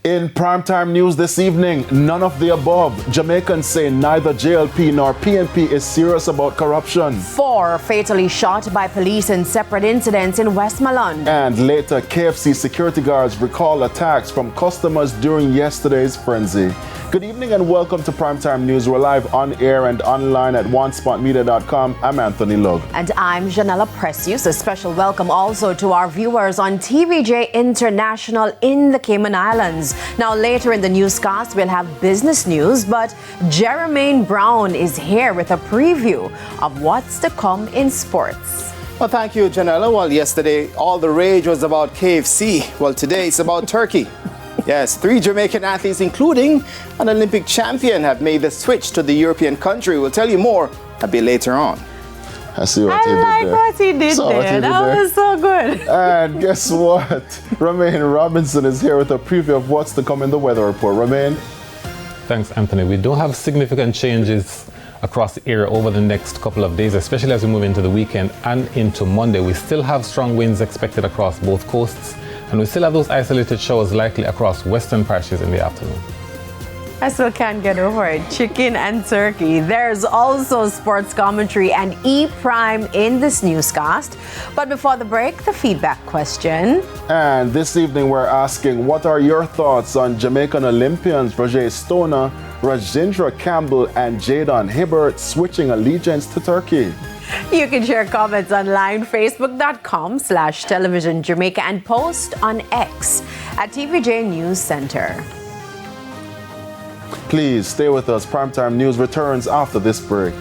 In primetime news this evening, none of the above. Jamaicans say neither JLP nor PNP is serious about corruption. 4 fatally shot by police in separate incidents in Westmoreland. And later, KFC security guards recall attacks from customers during yesterday's frenzy. Good evening and welcome to Primetime News. We're live on air and online at onespotmedia.com. I'm Anthony Lug. And I'm Janella Precious. A special welcome also to our viewers on TVJ International in the Cayman Islands. Now, later in the newscast, we'll have business news, but Jermaine Brown is here with a preview of what's to come in sports. Well, thank you, Janella. Well, yesterday, all the rage was about KFC. Well, today, it's about turkey. Yes, 3 Jamaican athletes, including an Olympic champion, have made the switch to the European country. We'll tell you more a bit later on. I see what he did there. What he did there. That was so good. And guess what? Romaine Robinson is here with a preview of what's to come in the weather report. Romaine? Thanks, Anthony. We don't have significant changes across the area over the next couple of days, especially as we move into the weekend and into Monday. We still have strong winds expected across both coasts, and we still have those isolated showers likely across western parishes in the afternoon. I still can't get over it. Chicken and turkey. There's also sports commentary and E-Prime in this newscast. But before the break, the feedback question. And this evening we're asking, what are your thoughts on Jamaican Olympians Roger Stoner, Rajendra Campbell and Jadon Hibbert switching allegiance to Turkey? You can share comments online, facebook.com/television Jamaica, and post on X at TVJ News Center. Please stay with us. Primetime News returns after this break.